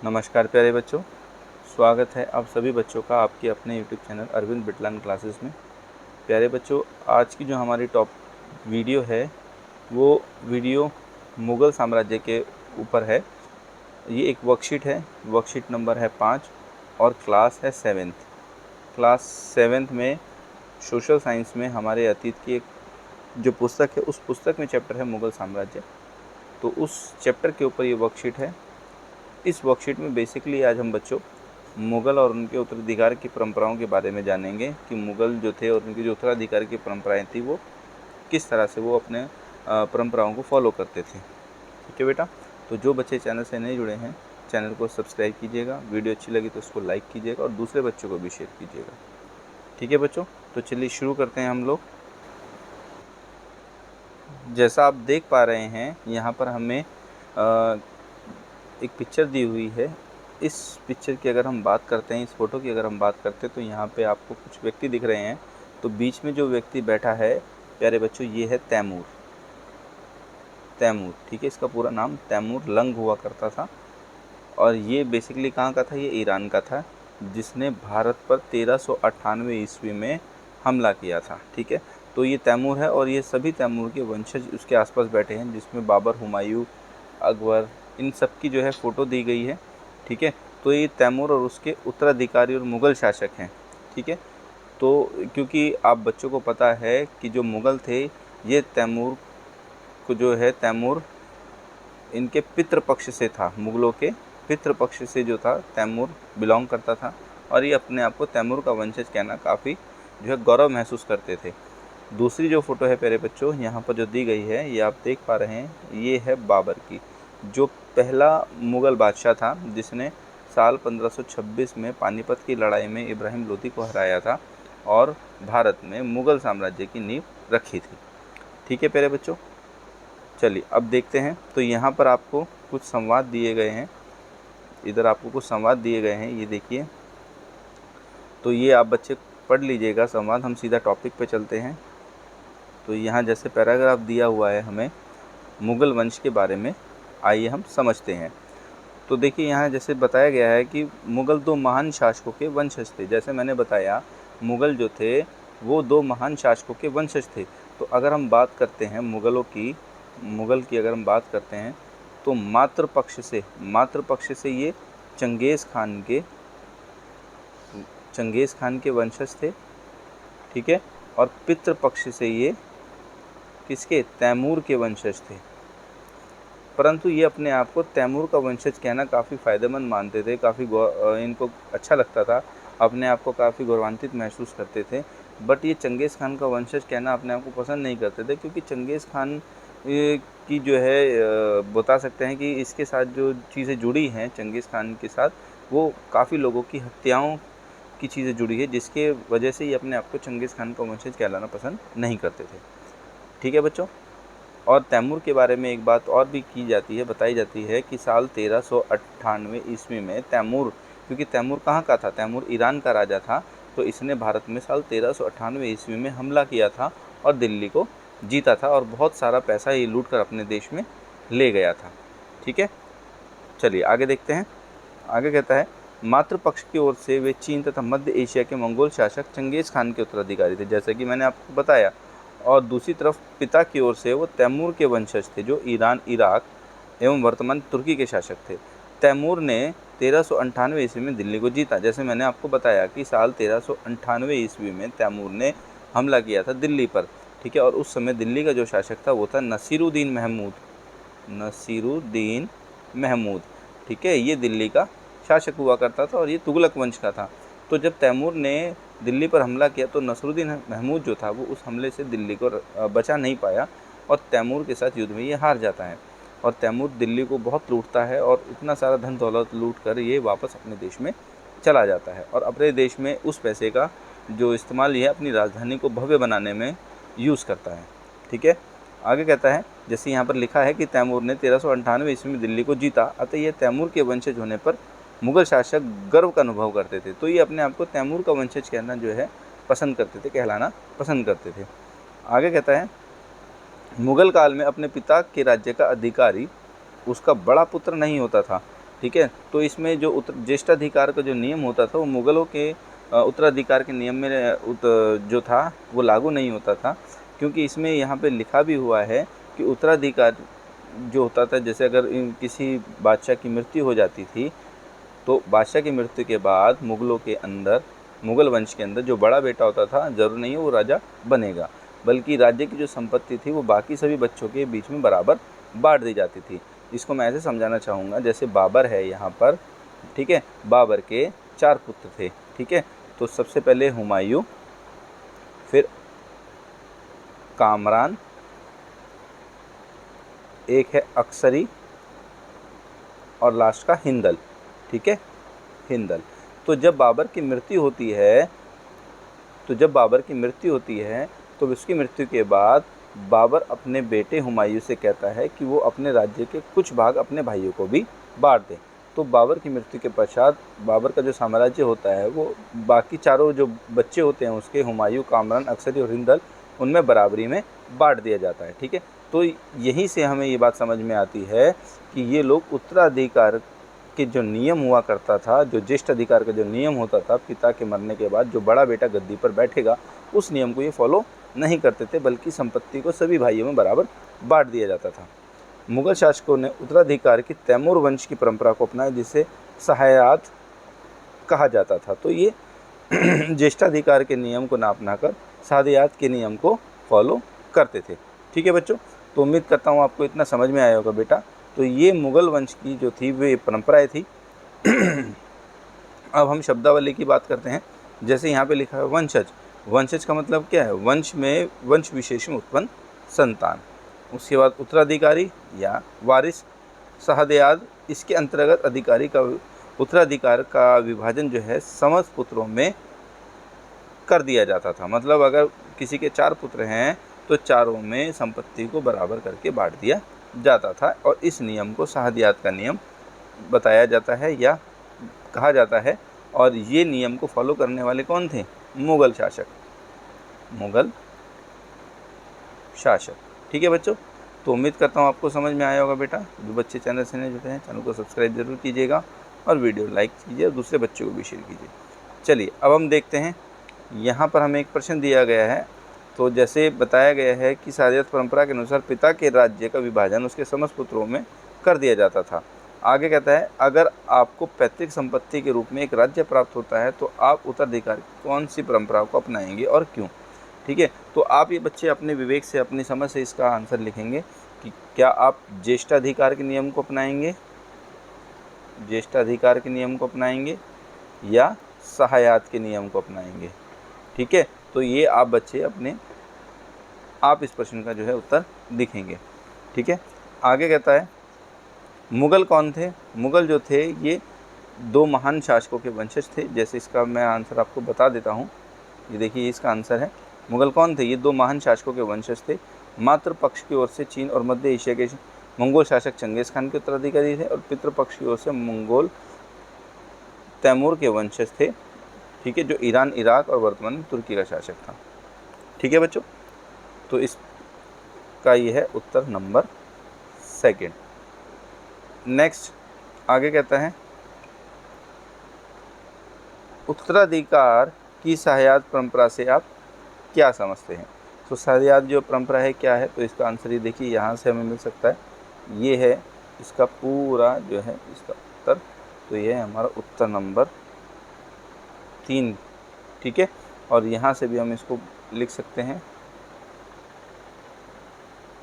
नमस्कार प्यारे बच्चों, स्वागत है आप सभी बच्चों का आपके अपने यूट्यूब चैनल अरविंद बिटलान क्लासेस में। प्यारे बच्चों, आज की जो हमारी वीडियो है वो वीडियो मुग़ल साम्राज्य के ऊपर है। ये एक वर्कशीट है, वर्कशीट नंबर है 5 और क्लास है 7th। क्लास 7th में सोशल साइंस में हमारे अतीत की एक जो पुस्तक है उस पुस्तक में चैप्टर है मुग़ल साम्राज्य। तो उस चैप्टर के ऊपर ये वर्कशीट है। इस वर्कशीट में बेसिकली आज हम बच्चों मुग़ल और उनके उत्तराधिकार की परंपराओं के बारे में जानेंगे कि मुग़ल जो थे और उनकी जो उत्तराधिकार की परंपराएं थी वो किस तरह से वो अपने परंपराओं को फॉलो करते थे। ठीक है बेटा, तो जो बच्चे चैनल से नहीं जुड़े हैं चैनल को सब्सक्राइब कीजिएगा, वीडियो अच्छी लगी तो उसको लाइक कीजिएगा और दूसरे बच्चों को भी शेयर कीजिएगा। ठीक है बच्चों, तो चलिए शुरू करते हैं हम लोग। जैसा आप देख पा रहे हैं यहाँ पर हमें एक पिक्चर दी हुई है। इस पिक्चर की अगर हम बात करते हैं, इस फ़ोटो की अगर हम बात करते हैं तो यहाँ पे आपको कुछ व्यक्ति दिख रहे हैं। तो बीच में जो व्यक्ति बैठा है प्यारे बच्चों, ये है तैमूर। तैमूर, ठीक है, इसका पूरा नाम तैमूर लंग हुआ करता था और ये बेसिकली कहाँ का था? ये ईरान का था, जिसने भारत पर 1398 ईस्वी में हमला किया था। ठीक है, तो ये तैमूर है और ये सभी तैमूर के वंशज उसके आसपास बैठे हैं, जिसमें बाबर, हुमायूं, अकबर, इन सब की जो है फ़ोटो दी गई है। ठीक है, तो ये तैमूर और उसके उत्तराधिकारी और मुग़ल शासक हैं। ठीक है, तो क्योंकि आप बच्चों को पता है कि जो मुग़ल थे ये तैमूर को जो है तैमूर इनके पितृपक्ष से था, मुग़लों के पितृपक्ष से जो था तैमूर बिलोंग करता था और ये अपने आप को तैमूर का वंशज कहना काफ़ी जो है गौरव महसूस करते थे। दूसरी जो फ़ोटो है प्यारे बच्चों यहाँ पर जो दी गई है, ये आप देख पा रहे हैं, ये है बाबर की, जो पहला मुग़ल बादशाह था जिसने साल 1526 में पानीपत की लड़ाई में इब्राहिम लोदी को हराया था और भारत में मुग़ल साम्राज्य की नींव रखी थी। ठीक है प्यारे बच्चों, चलिए अब देखते हैं। तो यहाँ पर आपको कुछ संवाद दिए गए हैं, इधर आपको कुछ संवाद दिए गए हैं, ये देखिए। तो ये आप बच्चे पढ़ लीजिएगा संवाद, हम सीधा टॉपिक पे चलते हैं। तो यहाँ जैसे पैराग्राफ दिया हुआ है हमें मुग़ल वंश के बारे में, आइए हम समझते हैं। तो देखिए यहाँ जैसे बताया गया है कि मुग़ल 2 महान शासकों के वंशज थे। जैसे मैंने बताया, मुग़ल जो थे वो 2 महान शासकों के वंशज थे। तो अगर हम बात करते हैं मुग़ल की अगर हम बात करते हैं तो मातृपक्ष से ये चंगेज़ खान के वंशज थे। ठीक है, और पितृपक्ष से ये किसके? तैमूर के वंशज थे। परंतु ये अपने आप को तैमूर का वंशज कहना काफ़ी फ़ायदेमंद मानते थे, काफ़ी इनको अच्छा लगता था, अपने आप को काफ़ी गौरवान्वित महसूस करते थे। बट ये चंगेज़ खान का वंशज कहना अपने आप को पसंद नहीं करते थे, क्योंकि चंगेज़ खान की जो है बता सकते हैं कि इसके साथ जो चीज़ें जुड़ी हैं चंगेज़ खान के साथ, वो काफ़ी लोगों की हत्याओं की चीज़ें जुड़ी है, जिसके वजह से ये अपने आप को चंगेज़ खान का वंशज कहलाना पसंद नहीं करते थे। ठीक है बच्चों, और तैमूर के बारे में एक बात और भी बताई जाती है कि साल 1398 ईस्वी में तैमूर, क्योंकि तैमूर कहाँ का था? तैमूर ईरान का राजा था। तो इसने भारत में साल 1398 ईस्वी में हमला किया था और दिल्ली को जीता था और बहुत सारा पैसा ये लूट कर अपने देश में ले गया था। ठीक है, चलिए आगे देखते हैं। आगे कहता है, मातृपक्ष की ओर से वे चीन तथा मध्य एशिया के मंगोल शासक चंगेज़ खान के उत्तराधिकारी थे, जैसे कि मैंने आपको बताया। और दूसरी तरफ पिता की ओर से वो तैमूर के वंशज थे, जो ईरान, इराक एवं वर्तमान तुर्की के शासक थे। तैमूर ने 1398 ईस्वी में दिल्ली को जीता। जैसे मैंने आपको बताया कि साल 1398 ईस्वी में तैमूर ने हमला किया था दिल्ली पर। ठीक है, और उस समय दिल्ली का जो शासक था वो था नसीरुद्दीन महमूद। ठीक है, ये दिल्ली का शासक हुआ करता था और ये तुगलक वंश का था। तो जब तैमूर ने दिल्ली पर हमला किया तो नसीरुद्दीन महमूद जो था वो उस हमले से दिल्ली को बचा नहीं पाया और तैमूर के साथ युद्ध में ये हार जाता है। और तैमूर दिल्ली को बहुत लूटता है और इतना सारा धन दौलत लूट कर ये वापस अपने देश में चला जाता है और अपने देश में उस पैसे का जो इस्तेमाल ये अपनी राजधानी को भव्य बनाने में यूज़ करता है। ठीक है, आगे कहता है, जैसे यहाँ पर लिखा है कि तैमूर ने 1398 ईस्वी में दिल्ली को जीता, अतः ये तैमूर के वंशज होने पर मुग़ल शासक गर्व का अनुभव करते थे। तो ये अपने आप को तैमूर का वंशज कहना जो है पसंद करते थे, कहलाना पसंद करते थे। आगे कहता है, मुग़ल काल में अपने पिता के राज्य का अधिकारी उसका बड़ा पुत्र नहीं होता था, ठीक है। तो इसमें जो ज्येष्ठाधिकार का जो नियम होता था वो मुग़लों के उत्तराधिकार के नियम में जो था वो लागू नहीं होता था, क्योंकि इसमें यहाँ पे लिखा भी हुआ है कि उत्तराधिकार जो होता था, जैसे अगर किसी बादशाह की मृत्यु हो जाती थी तो बादशाह की मृत्यु के बाद मुग़ल वंश के अंदर जो बड़ा बेटा होता था, ज़रूर नहीं है वो राजा बनेगा, बल्कि राज्य की जो संपत्ति थी वो बाकी सभी बच्चों के बीच में बराबर बांट दी जाती थी। इसको मैं ऐसे समझाना चाहूँगा, जैसे बाबर है यहाँ पर, ठीक है, बाबर के 4 पुत्र थे, ठीक है। तो सबसे पहले हुमायूं, फिर कामरान, एक है अक्सरी और लास्ट का हिंदल, ठीक है, हिंदल। तो जब बाबर की मृत्यु होती है तो उसकी मृत्यु के बाद बाबर अपने बेटे हुमायूं से कहता है कि वो अपने राज्य के कुछ भाग अपने भाइयों को भी बांट दें। तो बाबर की मृत्यु के पश्चात बाबर का जो साम्राज्य होता है वो बाकी चारों जो बच्चे होते हैं उसके, हुमायूं, कामरान, अक्सरी और हिंदल, उनमें बराबरी में बांट दिया जाता है, ठीक है। तो यहीं से हमें ये बात समझ में आती है कि ये लोग उत्तराधिकार के जो नियम हुआ करता था, जो ज्येष्ठ अधिकार का जो नियम होता था, पिता के मरने के बाद जो बड़ा बेटा गद्दी पर बैठेगा, उस नियम को ये फॉलो नहीं करते थे, बल्कि संपत्ति को सभी भाइयों में बराबर बांट दिया जाता था। मुगल शासकों ने उत्तराधिकार की तैमूर वंश की परंपरा को अपनाया, जिसे सहायात कहा जाता था। तो ये ज्येष्ठाधिकार के नियम को ना अपनाकर सादयात के नियम को फॉलो करते थे, ठीक है बच्चों। तो उम्मीद करता हूँ आपको इतना समझ में आया होगा बेटा। तो ये मुग़ल वंश की जो थी वे परंपराएं थी। अब हम शब्दावली की बात करते हैं। जैसे यहाँ पे लिखा है वंशज। वंशज का मतलब क्या है? वंश में, वंश विशेष में उत्पन्न संतान। उसके बाद उत्तराधिकारी या वारिस, सहदयाद, इसके अंतर्गत अधिकारी का उत्तराधिकार का विभाजन जो है समस्त पुत्रों में कर दिया जाता था। मतलब अगर किसी के 4 पुत्र हैं तो चारों में संपत्ति को बराबर करके बांट दिया जाता था, और इस नियम को सहदयात का नियम बताया जाता है या कहा जाता है। और ये नियम को फॉलो करने वाले कौन थे? मुग़ल शासक, मुग़ल शासक, ठीक है बच्चों। तो उम्मीद करता हूँ आपको समझ में आया होगा बेटा। जो बच्चे चैनल से नहीं जुड़े हैं, चैनल को सब्सक्राइब जरूर कीजिएगा और वीडियो लाइक कीजिए और दूसरे बच्चों को भी शेयर कीजिए। चलिए अब हम देखते हैं, यहाँ पर हमें एक प्रश्न दिया गया है। तो जैसे बताया गया है कि सादयात परंपरा के अनुसार पिता के राज्य का विभाजन उसके समस्त पुत्रों में कर दिया जाता था। आगे कहता है, अगर आपको पैतृक संपत्ति के रूप में एक राज्य प्राप्त होता है तो आप उत्तराधिकार कौन सी परंपरा को अपनाएंगे और क्यों? ठीक है। तो आप ये बच्चे अपने विवेक से, अपनी समझ से इसका आंसर लिखेंगे कि क्या आप ज्येष्ठाधिकार के नियम को अपनाएंगे, ज्येष्ठाधिकार के नियम को अपनाएंगे या सहायात के नियम को अपनाएंगे। ठीक है। तो ये आप बच्चे अपने आप इस प्रश्न का जो है उत्तर लिखेंगे। ठीक है। आगे कहता है, मुग़ल कौन थे? मुग़ल जो थे ये 2 महान शासकों के वंशज थे। जैसे इसका मैं आंसर आपको बता देता हूँ। ये देखिए इसका आंसर है, मुग़ल कौन थे? ये 2 महान शासकों के वंशज थे। मातृ पक्ष की ओर से चीन और मध्य एशिया के मंगोल शासक चंगेज़ खान के उत्तराधिकारी थे, और पितृपक्ष की ओर से मंगोल तैमूर के वंशज थे। ठीक है, जो ईरान, इराक और वर्तमान में तुर्की का शासक था। ठीक है बच्चों, तो इसका ये है उत्तर नंबर 2। नेक्स्ट आगे कहता है, उत्तराधिकार की सहायता परंपरा से आप क्या समझते हैं? तो सहायता जो परंपरा है क्या है? तो इसका आंसर ये देखिए यहाँ से हमें मिल सकता है। ये है इसका पूरा जो है इसका उत्तर। तो ये है हमारा उत्तर नंबर 3। ठीक है, और यहाँ से भी हम इसको लिख सकते हैं,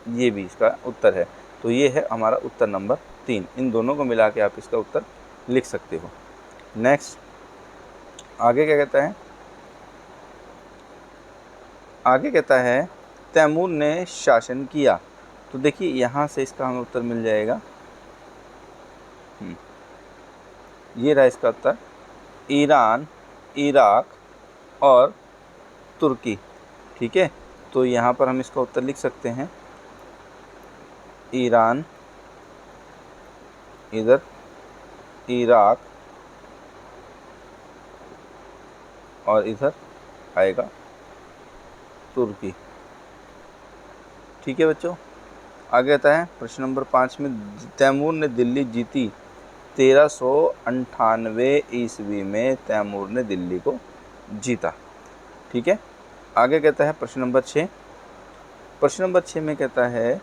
ये भी इसका उत्तर है। तो ये है हमारा उत्तर नंबर 3। इन दोनों को मिला के आप इसका उत्तर लिख सकते हो। नेक्स्ट आगे क्या कहता है? आगे कहता है, तैमूर ने शासन किया। तो देखिए यहाँ से इसका हमें उत्तर मिल जाएगा। ये रहा इसका उत्तर, ईरान, इराक और तुर्की। ठीक है, तो यहाँ पर हम इसका उत्तर लिख सकते हैं, ईरान, इधर इराक और इधर आएगा तुर्की। ठीक है बच्चों, आगे आता है प्रश्न नंबर 5 में, तैमूर ने दिल्ली जीती 1398 ईस्वी में तैमूर ने दिल्ली को जीता। ठीक है, आगे कहता है प्रश्न नंबर 6। प्रश्न नंबर 6 में कहता है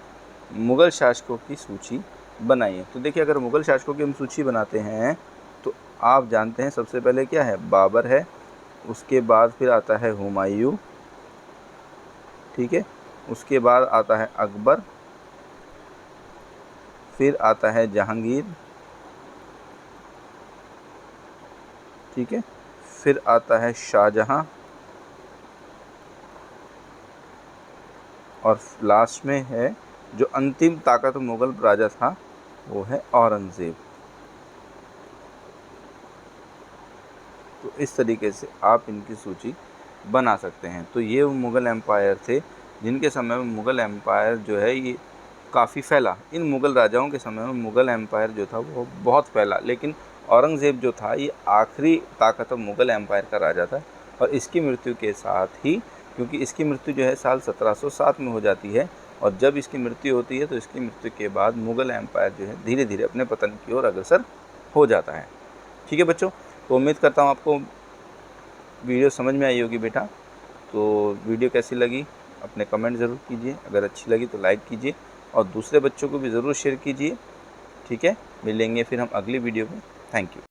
मुग़ल शासकों की सूची बनाइए। तो देखिए, अगर मुग़ल शासकों की हम सूची बनाते हैं तो आप जानते हैं सबसे पहले क्या है, बाबर है, उसके बाद फिर आता है हुमायूं, ठीक है, उसके बाद आता है अकबर, फिर आता है जहांगीर, ठीक है, फिर आता है शाहजहां, और लास्ट में है जो अंतिम ताकत मुग़ल राजा था वो है औरंगज़ेब। तो इस तरीके से आप इनकी सूची बना सकते हैं। तो ये वो मुग़ल एम्पायर थे जिनके समय में मुग़ल एम्पायर जो है ये काफ़ी फैला। इन मुग़ल राजाओं के समय में मुग़ल एम्पायर जो था वो बहुत फैला, लेकिन औरंगज़ेब जो था ये आखिरी ताकतवर मुग़ल एम्पायर का राजा था। और इसकी मृत्यु के साथ ही, क्योंकि इसकी मृत्यु जो है साल 1707 में हो जाती है, और जब इसकी मृत्यु होती है तो इसकी मृत्यु के बाद मुग़ल एम्पायर जो है धीरे धीरे अपने पतन की ओर अग्रसर हो जाता है। ठीक है बच्चों, तो उम्मीद करता हूँ आपको वीडियो समझ में आई होगी बेटा। तो वीडियो कैसी लगी अपने कमेंट ज़रूर कीजिए, अगर अच्छी लगी तो लाइक कीजिए और दूसरे बच्चों को भी ज़रूर शेयर कीजिए। ठीक है, मिलेंगे फिर हम अगली वीडियो में। Thank you.